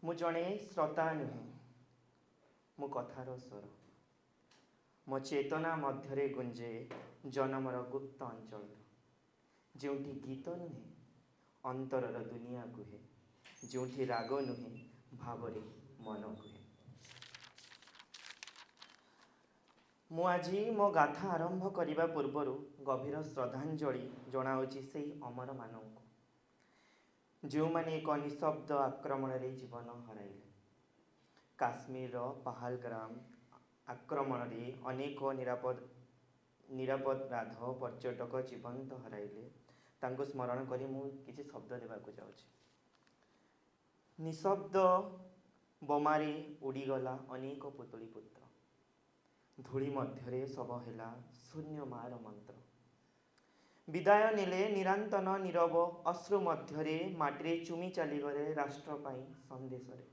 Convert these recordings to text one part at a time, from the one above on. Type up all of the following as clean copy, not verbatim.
ମୁଁ ଜଣେ ଶ୍ରୋତା ନୁହେଁ, ମୁଁ କଥାର ସ୍ୱର। ମୋ ଚେତନା ମଧ୍ୟରେ ଗୁଞ୍ଜେ ଜନମର ଗୁପ୍ତ ଅଞ୍ଚଳ, ଯେଉଁଠି ଗୀତ ନୁହେଁ ଅନ୍ତରର ଦୁନିଆ କୁହେ, ଯେଉଁଠି ରାଗ ନୁହେଁ ଭାବରେ ମନ କୁହେ। ମୁଁ ଆଜି ମୋ ଗାଥା ଆରମ୍ଭ କରିବା ପୂର୍ବରୁ ଗଭୀର ଶ୍ରଦ୍ଧାଞ୍ଜଳି ଜଣାଉଛି ସେହି ଅମରମାନଙ୍କୁ, ଯେଉଁମାନେ ଏକ ନିଃଶବ୍ଦ ଆକ୍ରମଣରେ ଜୀବନ ହରାଇଲେ। କାଶ୍ମୀରର ପହଲଗାମ ଆକ୍ରମଣରେ ଅନେକ ନିରପରାଧ ପର୍ଯ୍ୟଟକ ଜୀବନ ହରାଇଲେ। ତାଙ୍କୁ ସ୍ମରଣ କରି ମୁଁ କିଛି ଶବ୍ଦ ଦେବାକୁ ଯାଉଛି। ନିଃଶବ୍ଦ ବୋମାରେ ଉଡ଼ିଗଲା ଅନେକ ପୁତଳି ପୁତ୍ର, ଧୂଳି ମଧ୍ୟରେ ଶବ ହେଲା ଶୂନ୍ୟ ମାର ମନ୍ତ୍ର। ବିଦାୟ ନେଲେ ନିରାନ୍ତନ ନୀରବ ଅଶ୍ରୁ ମଧ୍ୟରେ, ମାଟିରେ ଚୁମି ଚାଲିଗଲେ ରାଷ୍ଟ୍ର ପାଇଁ ସନ୍ଦେଶରେ।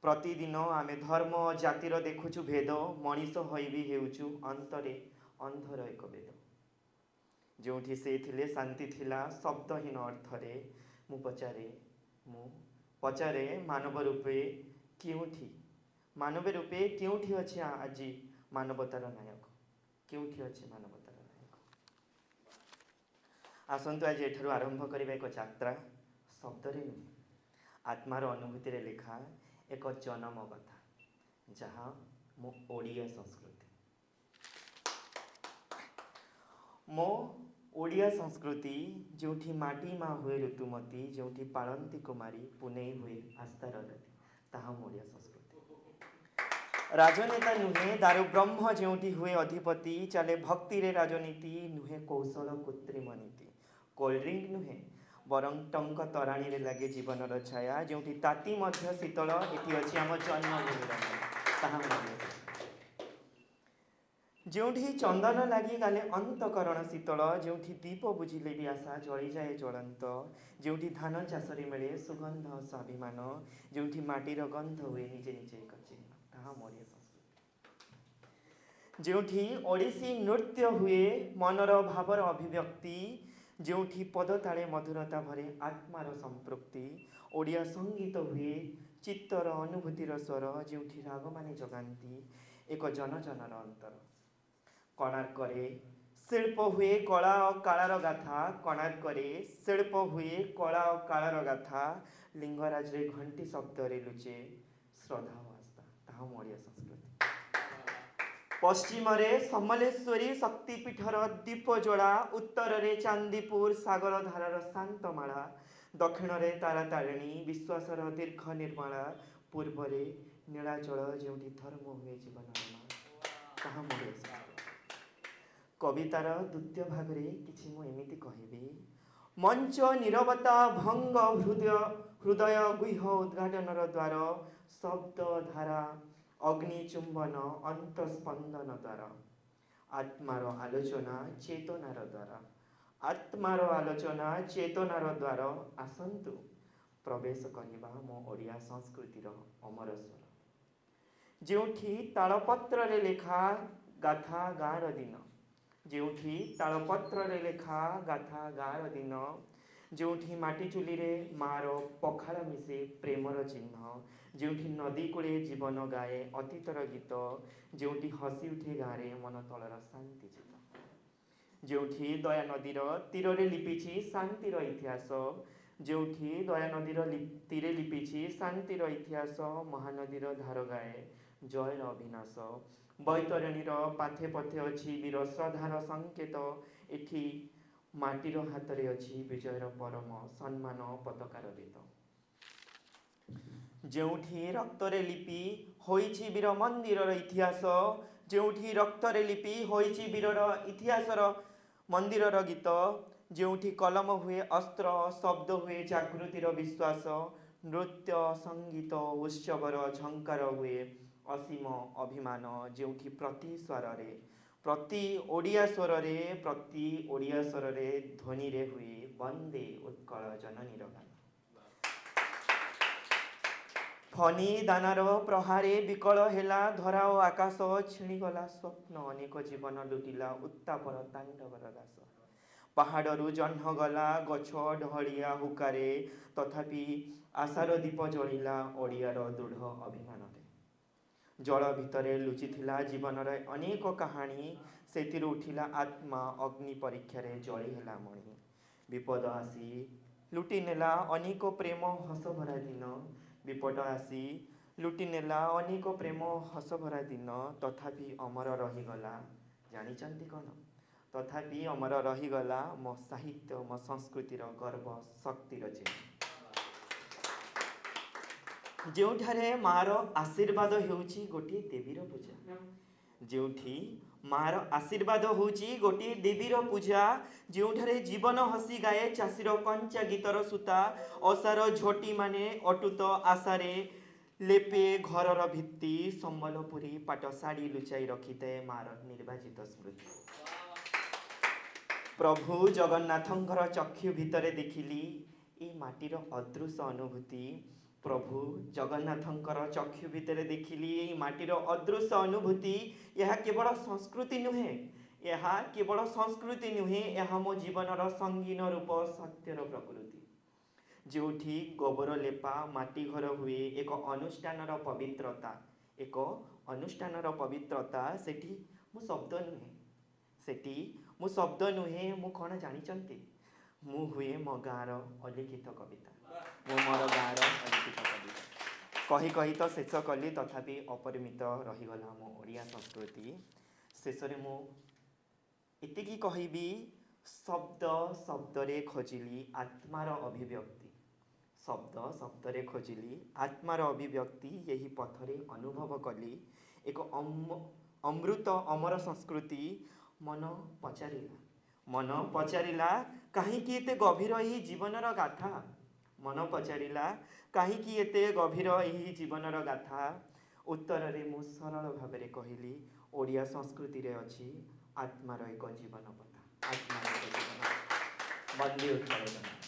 ପ୍ରତିଦିନ ଆମେ ଧର୍ମ ଜାତିର ଦେଖୁଛୁ ଭେଦ, ମଣିଷ ହୋଇ ବି ହେଉଛୁ ଅନ୍ତରେ ଅନ୍ଧର ଏକ ବେଦ। ଯେଉଁଠି ସେ ଥିଲେ ଶାନ୍ତି ଥିଲା ଶବ୍ଦହୀନ ଅର୍ଥରେ। ମୁଁ ପଚାରେ ମାନବ ରୂପେ କେଉଁଠି ଅଛି ଆଜି ମାନବତାର ନାୟକ? କେଉଁଠି ଅଛି ମାନବତାର ନାୟକ? ଆସନ୍ତୁ ଆଜି ଏଠାରୁ ଆରମ୍ଭ କରିବା ଏକ ଯାତ୍ରା, ଶବ୍ଦରେ ନୁହେଁ ଆତ୍ମାର ଅନୁଭୂତିରେ ଲେଖା ଏକ ଜନମ କଥା, ଯାହା ମୋ ଓଡ଼ିଆ ସଂସ୍କୃତି। ମୋ ଓଡ଼ିଆ ସଂସ୍କୃତି, ଯେଉଁଠି ମାଟି ମା ହୁଏ ଋତୁମତୀ, ଯେଉଁଠି ପାଳନ୍ତି କୁମାରୀ ପୁନେଇ ହୁଏ ଆସ୍ଥାର ରାତି, ତାହା ମୋ ଓଡ଼ିଆ ସଂସ୍କୃତି। ରାଜନେତା ନୁହେଁ ଦାରୁ ବ୍ରହ୍ମ ଯେଉଁଠି ହୁଏ ଅଧିପତି, ଚାଲେ ଭକ୍ତିରେ ରାଜନୀତି ନୁହେଁ କୌଶଳ କୃତ୍ରିମ ନୀତି। କୋଲ୍ଡ୍ରିଙ୍କ ନୁହେଁ ବରଂ ଟଙ୍କ ତରାଣୀରେ ଲାଗେ ଜୀବନର ଛାୟା, ଯେଉଁଠି ତାତି ମଧ୍ୟ ଶୀତଳ, ଏଠି ଅଛି ଆମ ଜନ୍ମଭୂମିର ତାହା ମଧ୍ୟ। ଯେଉଁଠି ଚନ୍ଦନ ଲାଗି ଗାଲେ ଅନ୍ତକରଣ ଶୀତଳ, ଯେଉଁଠି ଦୀପ ବୁଝିଲେ ବି ଆଶା ଜଳିଯାଏ ଜ୍ୱଳନ୍ତ, ଯେଉଁଠି ଧାନ ଚାଷରେ ମିଳେ ସୁଗନ୍ଧ ସ୍ୱାଭିମାନ, ଯେଉଁଠି ମାଟିର ଗନ୍ଧ ହୁଏ ନିଜେ ନିଜେ ଏକ ଚିହ୍ନ, ତାହା ମୋ ଓଡ଼ିଆ ସଂସ୍କୃତି। ଯେଉଁଠି ଓଡ଼ିଶୀ ନୃତ୍ୟ ହୁଏ ମନର ଭାବର ଅଭିବ୍ୟକ୍ତି, ଯେଉଁଠି ପଦ ତାଳେ ମଧୁରତା ଭରେ ଆତ୍ମାର ସମ୍ପୃକ୍ତି, ଓଡ଼ିଆ ସଙ୍ଗୀତ ହୁଏ ଚିତ୍ତର ଅନୁଭୂତିର ସ୍ୱର, ଯେଉଁଠି ରାଗମାନେ ଜଗାନ୍ତି ଏକ ଜନଜନର ଅନ୍ତର। କୋଣାର୍କରେ ଶିଳ୍ପ ହୁଏ କଳା ଓ କାଳର ଗାଥା, କୋଣାର୍କରେ ଶିଳ୍ପ ହୁଏ କଳା ଓ କାଳର ଗାଥା, ଲିଙ୍ଗରାଜରେ ଘଣ୍ଟି ଶବ୍ଦରେ ଲୁଚେ ଶ୍ରଦ୍ଧା ଓ ଆସ୍ଥା, ତାହା ମୋ ଓଡ଼ିଆ ସଂସ୍କୃତି। ପଶ୍ଚିମରେ ସମଲେଶ୍ୱରୀ ଶକ୍ତିପୀଠର ଦୀପଜ୍ୱଳା, ଉତ୍ତରରେ ଚାନ୍ଦିପୁର ସାଗର ଧାରାର ଶାନ୍ତମାଳା, ଦକ୍ଷିଣରେ ତାରାତାରିଣୀ ବିଶ୍ୱାସର ଦୀର୍ଘ ନିର୍ମଳା, ପୂର୍ବରେ ନୀଳାଚଳ ଯେଉଁଠି ଧର୍ମ ହୁଏ ଜୀବନର ମାଳ, ତାହା ମୋ ଓଡ଼ିଆ ସଂସ୍କୃତି। କବିତାର ଦ୍ୱିତୀୟ ଭାଗରେ କିଛି ମୁଁ ଏମିତି କହିବି। ମଞ୍ଚ ନୀରବତା ଭଙ୍ଗ ହୃଦୟ ଗୁହ ଉଦ୍ଘାଟନର ଦ୍ୱାର, ଶବ୍ଦ ଧାରା ଅଗ୍ନି ଚୁମ୍ବନ ଅନ୍ତଃସ୍ପନ୍ଦନ ଦ୍ୱାର, ଆତ୍ମାର ଆଲୋଚନା ଚେତନାର ଦ୍ୱାର, ଆତ୍ମାର ଆଲୋଚନା ଚେତନାର ଦ୍ୱାର, ଆସନ୍ତୁ ପ୍ରବେଶ କରିବା ମୋ ଓଡ଼ିଆ ସଂସ୍କୃତିର ଅମର ସ୍ୱର। ଯେଉଁଠି ତାଳପତ୍ରରେ ଲେଖା ଗାଥା ଗାଁର ଦିନ, ଯେଉଁଠି ତାଳପତ୍ରରେ ଲେଖା ଗାଥା ଗାଁର ଦିନ, ଯେଉଁଠି ମାଟି ଚୁଲିରେ ମାର ପଖାଳ ମିଶେ ପ୍ରେମର ଚିହ୍ନ, ଯେଉଁଠି ନଦୀ କୂଳେ ଜୀବନ ଗାଏ ଅତୀତର ଗୀତ, ଯେଉଁଠି ହସି ଉଠେ ଗାଁରେ ମନ ତଳର ଶାନ୍ତି ଚିତ, ଯେଉଁଠି ଦୟାନଦୀର ତୀରରେ ଲିପିଛି ଶାନ୍ତିର ଇତିହାସ, ଯେଉଁଠି ଦୟାନଦୀର ତୀରେ ଲିପିଛି ଶାନ୍ତିର ଇତିହାସ, ମହାନଦୀର ଧାର ଗାଏ ଜୟର ଅଭିନାଶ, ବୈତରଣୀର ପାଥେ ପଥେ ଅଛି ବୀର ଶ୍ରଦ୍ଧାର ସଙ୍କେତ, ଏଠି ମାଟିର ହାତରେ ଅଛି ବିଜୟର ପରମ ସମ୍ମାନ ପତାକାର ବେଦ। ଯେଉଁଠି ରକ୍ତରେ ଲିପି ହୋଇଛି ବୀର ମନ୍ଦିରର ଇତିହାସ, ଯେଉଁଠି ରକ୍ତରେ ଲିପି ହୋଇଛି ବୀରର ଇତିହାସର ମନ୍ଦିରର ଗୀତ, ଯେଉଁଠି କଲମ ହୁଏ ଅସ୍ତ୍ର ଶବ୍ଦ ହୁଏ ଜାଗୃତିର ବିଶ୍ୱାସ, ନୃତ୍ୟ ସଙ୍ଗୀତ ଉତ୍ସବର ଝଙ୍କାର ହୁଏ ଅସୀମ ଅଭିମାନ, ଯେଉଁଠି ପ୍ରତି ସ୍ୱରରେ ପ୍ରତି ଓଡ଼ିଆ ସ୍ୱରରେ ଧ୍ୱନିରେ ହୁଏ ବନ୍ଦେ ଉତ୍କଳ ଜନନୀର ଗାନ। ଫନି ଦାନାର ପ୍ରହାରେ ବିକଳ ହେଲା ଧରା ଓ ଆକାଶ, ଛିଣିଗଲା ସ୍ୱପ୍ନ ଅନେକ ଜୀବନ ଲୁଟିଲା ଉତ୍ତାପର ତାଣ୍ଡବର ରାସ। ପାହାଡ଼ରୁ ଜହ୍ନ ଗଲା ଗଛ ଢଳିଆ ହୁକାରେ, ତଥାପି ଆଶାର ଦୀପ ଜଳିଲା ଓଡ଼ିଆର ଦୃଢ଼ ଅଭିମାନରେ। ଜଳ ଭିତରେ ଲୁଚିଥିଲା ଜୀବନର ଅନେକ କାହାଣୀ, ସେଥିରୁ ଉଠିଲା ଆତ୍ମା ଅଗ୍ନି ପରୀକ୍ଷାରେ ଜଳି ହେଲା ମଣି। ବିପଦ ଆସି ଲୁଟି ନେଲା ଅନେକ ପ୍ରେମ ହସଭରା ଦିନ, ବିପଦ ଆସି ଲୁଟି ନେଲା ଅନେକ ପ୍ରେମ ହସଭରା ଦିନ, ତଥାପି ଅମର ରହିଗଲା ଜାଣିଛନ୍ତି କ'ଣ? ତଥାପି ଅମର ରହିଗଲା ମୋ ସାହିତ୍ୟ, ମୋ ସଂସ୍କୃତିର ଗର୍ବ, ଶକ୍ତିର ଚିହ୍ନ। ଯେଉଁଠାରେ ମାର ଆଶୀର୍ବାଦ ହେଉଛି ଗୋଟିଏ ଦେବୀର ପୂଜା, ଯେଉଁଠି ମାର ଆଶୀର୍ବାଦ ହେଉଛି ଗୋଟିଏ ଦେବୀର ପୂଜା, ଯେଉଁଠାରେ ଜୀବନ ହସି ଗାଏ ଚାଷୀର କଞ୍ଚା ଗୀତର ସୂତା, ଅସାର ଝୋଟି ମାନେ ଅଟୁଟ ଆଶାରେ ଲେପେ ଘରର ଭିତ୍ତି, ସମ୍ବଲପୁରୀ ପାଟଶାଢ଼ୀ ଲୁଚାଇ ରଖିଥାଏ ମାର ନିର୍ବାଚିତ ସ୍ମୃତି। ପ୍ରଭୁ ଜଗନ୍ନାଥଙ୍କର ଚକ୍ଷୁ ଭିତରେ ଦେଖିଲି ଏ ମାଟିର ଅଦୃଶ୍ୟ ଅନୁଭୂତି। ପ୍ରଭୁ ଜଗନ୍ନାଥଙ୍କର ଚକ୍ଷୁ ଭିତରେ ଦେଖିଲି ଏଇ ମାଟିର ଅଦୃଶ୍ୟ ଅନୁଭୂତି। ଏହା କେବଳ ସଂସ୍କୃତି ନୁହେଁ, ଏହା କେବଳ ସଂସ୍କୃତି ନୁହେଁ, ଏହା ମୋ ଜୀବନର ସଙ୍ଗୀନ ରୂପ, ସତ୍ୟର ପ୍ରକୃତି। ଯେଉଁଠି ଗୋବର ଲେପା ମାଟି ଘର ହୁଏ ଏକ ଅନୁଷ୍ଠାନର ପବିତ୍ରତା, ଏକ ଅନୁଷ୍ଠାନର ପବିତ୍ରତା, ସେଠି ମୁଁ ଶବ୍ଦ ନୁହେଁ, ସେଠି ମୁଁ ଶବ୍ଦ ନୁହେଁ, ମୁଁ କ'ଣ ଜାଣିଛନ୍ତି? ମୁଁ ହୁଏ ମୋ ଗାଁର ଅଲିଖିତ କବିତା, ମୁଁ ମୋର ଗାଁର ଅଲିଖିତ କବିତା। କହି କହି ତ ଶେଷ କଲି, ତଥାପି ଅପରିମିତ ରହିଗଲା ମୋ ଓଡ଼ିଆ ସଂସ୍କୃତି। ଶେଷରେ ମୁଁ ଏତିକି କହିବି, ଶବ୍ଦ ଶବ୍ଦରେ ଖୋଜିଲି ଆତ୍ମାର ଅଭିବ୍ୟକ୍ତି, ଶବ୍ଦ ଶବ୍ଦରେ ଖୋଜିଲି ଆତ୍ମାର ଅଭିବ୍ୟକ୍ତି। ଏହି ପଥରେ ଅନୁଭବ କଲି ଏକ ଅମୃତ ଅମର ସଂସ୍କୃତି। ମନ ପଚାରିଲା କାହିଁକି ଏତେ ଗଭୀର ଏହି ଜୀବନର ଗାଥା, ମନ ପଚାରିଲା କାହିଁକି ଏତେ ଗଭୀର ଏହି ଜୀବନର ଗାଥା। ଉତ୍ତରରେ ମୁଁ ସରଳ ଭାବରେ କହିଲି, ଓଡ଼ିଆ ସଂସ୍କୃତିରେ ଅଛି ଆତ୍ମାର ଏକ ଜୀବନ ପଥା, ଆତ୍ମାର ଏକ ଜୀବନ। ବନ୍ଦେ ଉତ୍କଳ ଜନନୀ।